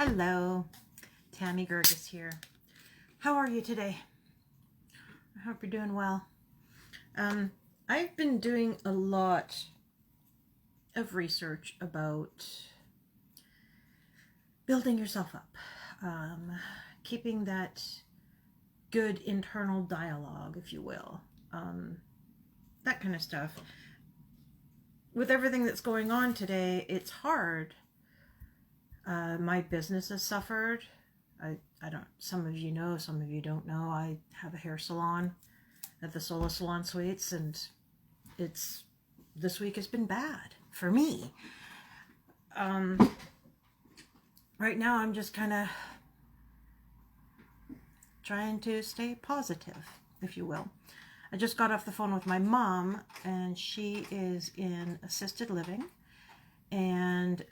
Hello, Tammy Gerges here. How are you today? I hope you're doing well. I've been doing a lot of research about building yourself up, keeping that good internal dialogue, if you will, that kind of stuff. With everything that's going on today, it's hard. My business has suffered. I don't, some of you know, some of you don't know, I have a hair salon at the Sola Salon Suites, and this week has been bad for me. Right now I'm just kind of trying to stay positive, if you will. I just got off the phone with my mom, and she is in assisted living, and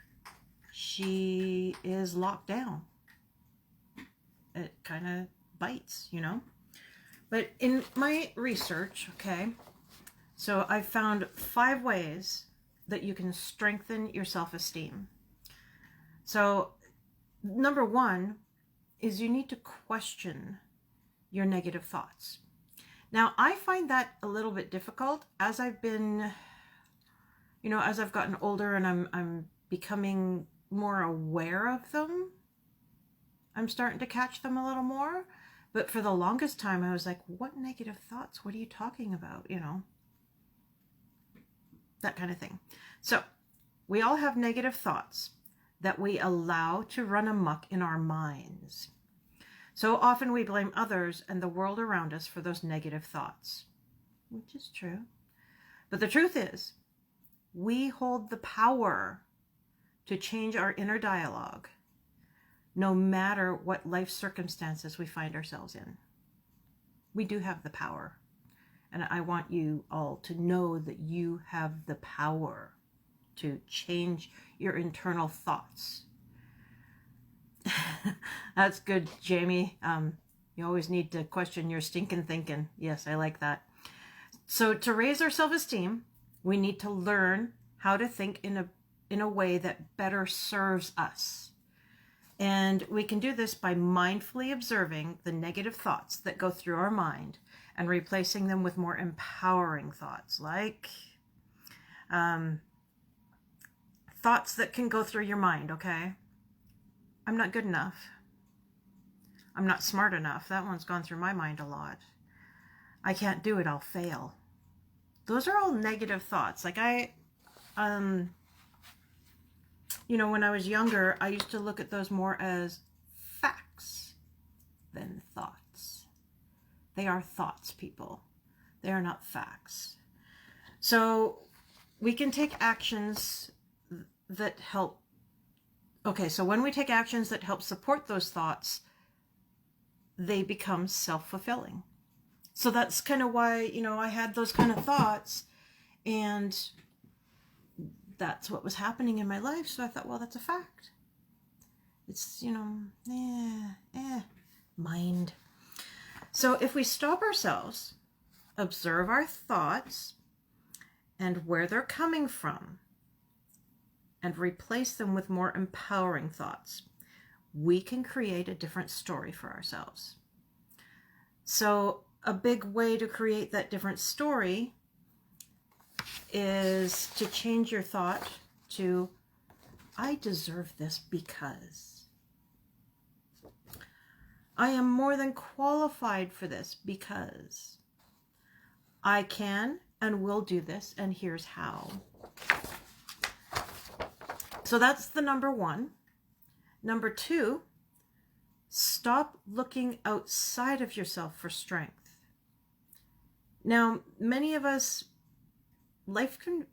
she is locked down. It kind of bites, you know. But in my research, okay, so I found 5 ways that you can strengthen your self-esteem. So number 1 is you need to question your negative thoughts. Now, I find that a little bit difficult as I've been, as I've gotten older and I'm becoming more aware of them. I'm starting to catch them a little more. But for the longest time, I was like, what negative thoughts? What are you talking about? That kind of thing. So we all have negative thoughts that we allow to run amok in our minds. So often we blame others and the world around us for those negative thoughts, which is true. But the truth is, we hold the power to change our inner dialogue, no matter what life circumstances we find ourselves in. We do have the power. And I want you all to know that you have the power to change your internal thoughts. That's good, Jamie. You always need to question your stinking thinking. Yes, I like that. So to raise our self-esteem, we need to learn how to think in a way that better serves us. And we can do this by mindfully observing the negative thoughts that go through our mind and replacing them with more empowering thoughts, like thoughts that can go through your mind, okay? I'm not good enough. I'm not smart enough. That one's gone through my mind a lot. I can't do it. I'll fail. Those are all negative thoughts. Like when I was younger, I used to look at those more as facts than thoughts. They are thoughts, people. They are not facts. So we can take actions that help. Okay, so when we take actions that help support those thoughts, they become self-fulfilling. So that's kind of why, I had those kind of thoughts, and that's what was happening in my life. So I thought, well, that's a fact. It's, mind. So if we stop ourselves, observe our thoughts and where they're coming from, and replace them with more empowering thoughts, we can create a different story for ourselves. So a big way to create that different story is to change your thought to, I deserve this because. I am more than qualified for this because. I can and will do this, and here's how. So that's the number 1. Number 2, stop looking outside of yourself for strength. Now, life can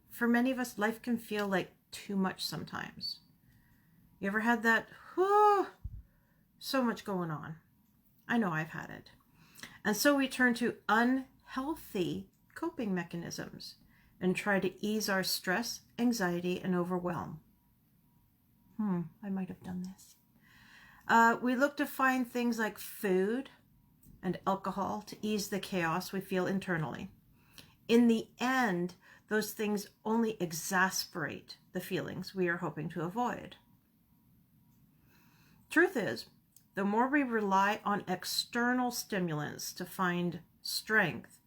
feel like too much sometimes. You ever had that, so much going on? I know I've had it. And so we turn to unhealthy coping mechanisms and try to ease our stress, anxiety, and overwhelm. I might have done this. We look to find things like food and alcohol to ease the chaos we feel internally. In the end, those things only exasperate the feelings we are hoping to avoid. Truth is, the more we rely on external stimulants to find strength,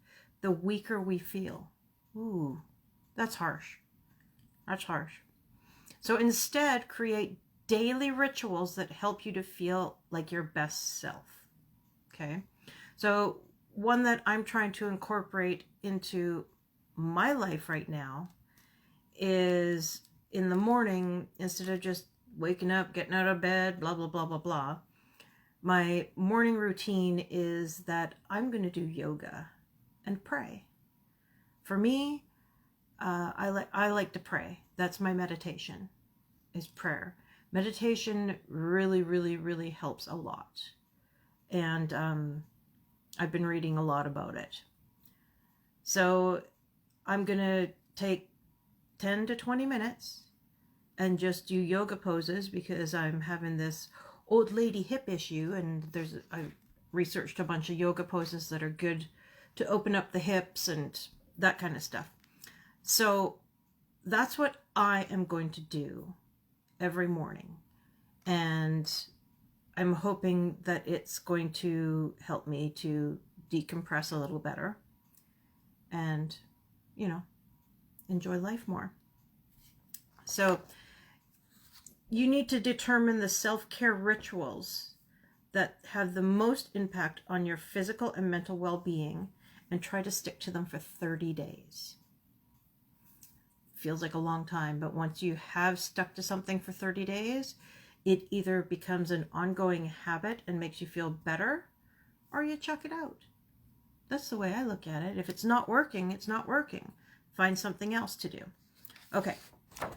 the weaker we feel. Ooh, that's harsh. That's harsh. So instead, create daily rituals that help you to feel like your best self. Okay? So one that I'm trying to incorporate into my life right now is in the morning, instead of just waking up, getting out of bed, blah, blah, blah, blah, blah, my morning routine is that I'm going to do yoga and pray. For me, I like to pray. That's my meditation, is prayer. Meditation really, really, really helps a lot. And I've been reading a lot about it. So I'm going to take 10 to 20 minutes and just do yoga poses because I'm having this old lady hip issue, and I've researched a bunch of yoga poses that are good to open up the hips and that kind of stuff. So that's what I am going to do every morning. And I'm hoping that it's going to help me to decompress a little better and, enjoy life more. So you need to determine the self-care rituals that have the most impact on your physical and mental well-being and try to stick to them for 30 days. Feels like a long time, but once you have stuck to something for 30 days, it either becomes an ongoing habit and makes you feel better, or you chuck it out. That's the way I look at it. If it's not working, it's not working. Find something else to do. Okay,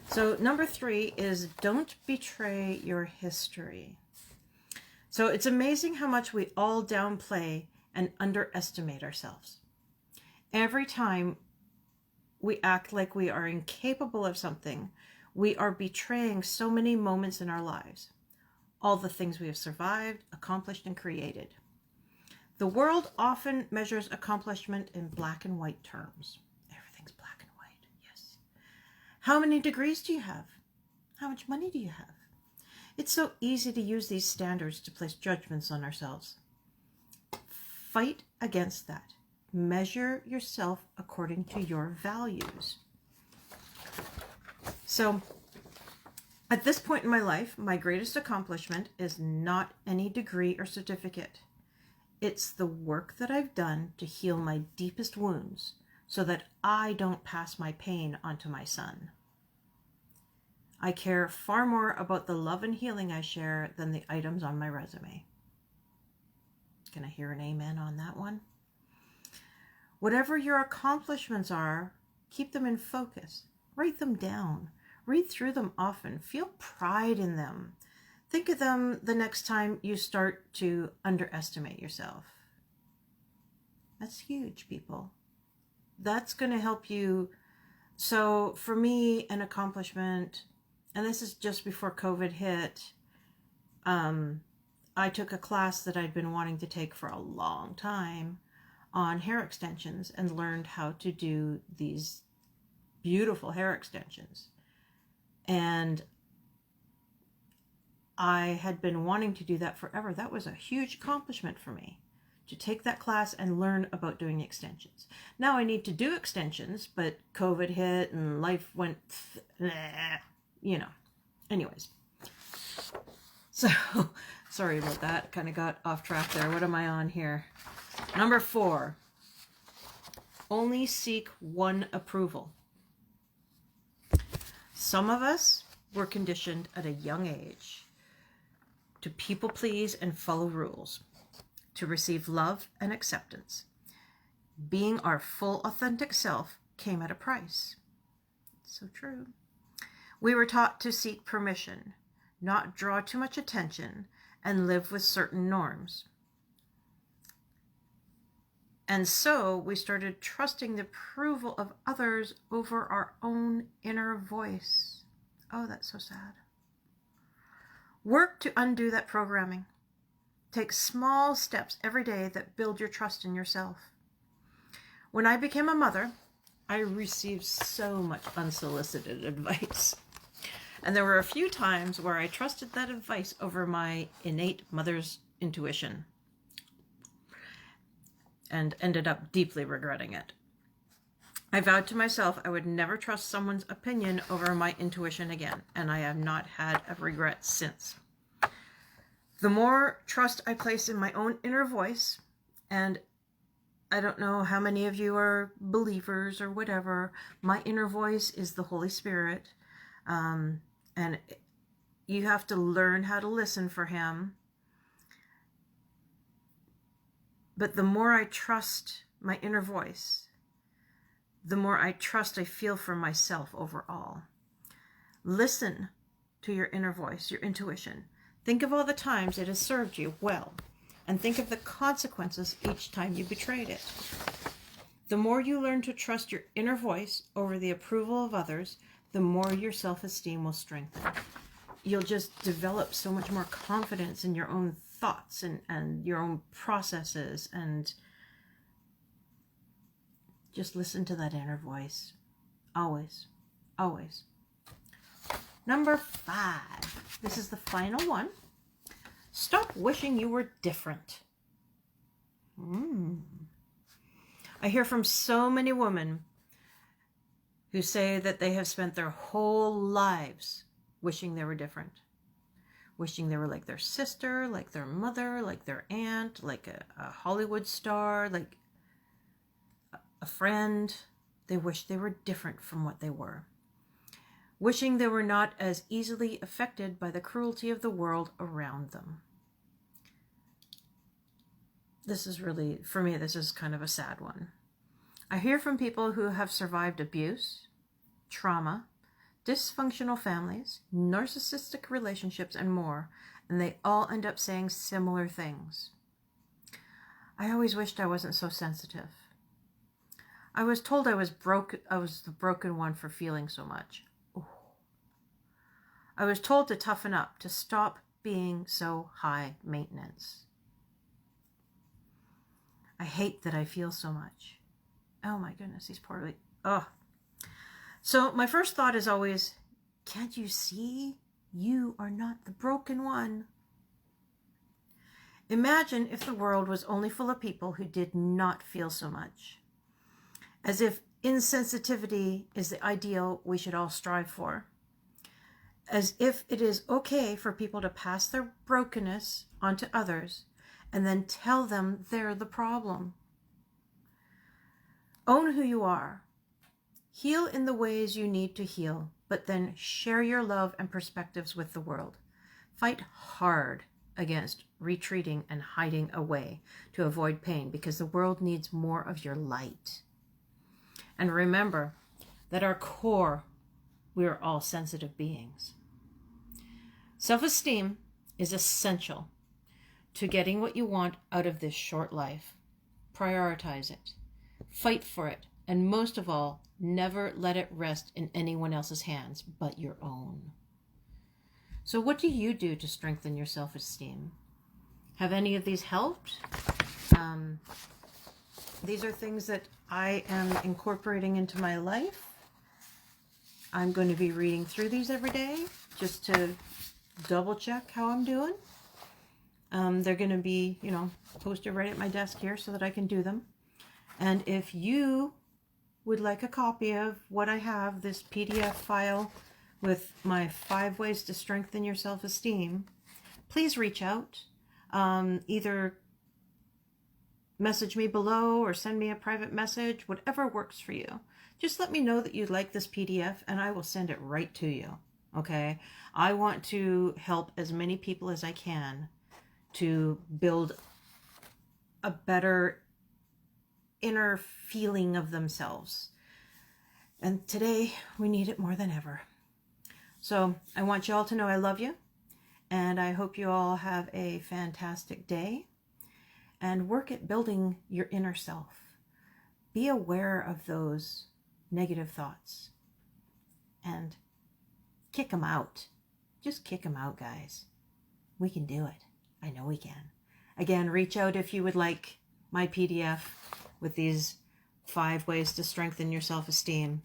so number 3 is don't betray your history. So it's amazing how much we all downplay and underestimate ourselves. Every time we act like we are incapable of something, we are betraying so many moments in our lives. All the things we have survived, accomplished, and created. The world often measures accomplishment in black and white terms. Everything's black and white, yes. How many degrees do you have? How much money do you have? It's so easy to use these standards to place judgments on ourselves. Fight against that. Measure yourself according to your values. So, at this point in my life, my greatest accomplishment is not any degree or certificate. It's the work that I've done to heal my deepest wounds so that I don't pass my pain onto my son. I care far more about the love and healing I share than the items on my resume. Can I hear an amen on that one? Whatever your accomplishments are, keep them in focus. Write them down. Read through them often. Feel pride in them. Think of them the next time you start to underestimate yourself. That's huge, people. That's going to help you. So for me, an accomplishment, and this is just before COVID hit, I took a class that I'd been wanting to take for a long time on hair extensions and learned how to do these beautiful hair extensions. And I had been wanting to do that forever. That was a huge accomplishment for me, to take that class and learn about doing extensions. Now I need to do extensions, but COVID hit and life went, Anyways. So, sorry about that. Kind of got off track there. What am I on here? Number 4. Only seek one approval. Some of us were conditioned at a young age to people please and follow rules, to receive love and acceptance. Being our full authentic self came at a price. So true. We were taught to seek permission, not draw too much attention, and live with certain norms. And so we started trusting the approval of others over our own inner voice. Oh, that's so sad. Work to undo that programming. Take small steps every day that build your trust in yourself. When I became a mother, I received so much unsolicited advice. And there were a few times where I trusted that advice over my innate mother's intuition and ended up deeply regretting it. I vowed to myself I would never trust someone's opinion over my intuition again, and I have not had a regret since. The more trust I place in my own inner voice, and I don't know how many of you are believers or whatever, my inner voice is the Holy Spirit, and you have to learn how to listen for him. But the more I trust my inner voice, the more I trust I feel for myself overall. Listen to your inner voice, your intuition. Think of all the times it has served you well, and think of the consequences each time you betrayed it. The more you learn to trust your inner voice over the approval of others, the more your self-esteem will strengthen. You'll just develop so much more confidence in your own thoughts and your own processes, and just listen to that inner voice. Always. Always. Number 5. This is the final one. Stop wishing you were different. I hear from so many women who say that they have spent their whole lives wishing they were different. Wishing they were like their sister, like their mother, like their aunt, like a Hollywood star, like a friend. They wish they were different from what they were. Wishing they were not as easily affected by the cruelty of the world around them. This is really, for me, this is kind of a sad one. I hear from people who have survived abuse, trauma, dysfunctional families, narcissistic relationships, and more, and they all end up saying similar things. I always wished I wasn't so sensitive. I was told I was the broken one for feeling so much. Ooh. I was told to toughen up, to stop being so high maintenance. I hate that I feel so much. Oh my goodness, these poor... Oh. So my first thought is always, can't you see? You are not the broken one. Imagine if the world was only full of people who did not feel so much. As if insensitivity is the ideal we should all strive for. As if it is okay for people to pass their brokenness onto others and then tell them they're the problem. Own who you are. Heal in the ways you need to heal, but then share your love and perspectives with the world. Fight hard against retreating and hiding away to avoid pain, because the world needs more of your light. And remember that at our core, we are all sensitive beings. Self-esteem is essential to getting what you want out of this short life. Prioritize it. Fight for it. And most of all, never let it rest in anyone else's hands but your own. So what do you do to strengthen your self-esteem? Have any of these helped? These are things that I am incorporating into my life. I'm going to be reading through these every day just to double check how I'm doing. They're going to be, posted right at my desk here so that I can do them. And if you would like a copy of what I have, this PDF file with my 5 ways to strengthen your self-esteem, please reach out. Either message me below or send me a private message, whatever works for you. Just let me know that you'd like this PDF and I will send it right to you. Okay? I want to help as many people as I can to build a better inner feeling of themselves. And today we need it more than ever. So I want you all to know I love you, and I hope you all have a fantastic day and work at building your inner self. Be aware of those negative thoughts and kick them out. Just kick them out, guys. We can do it. I know we can. Again, reach out if you would like my PDF with these 5 ways to strengthen your self-esteem.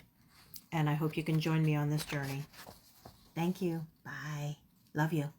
And I hope you can join me on this journey. Thank you. Bye. Love you.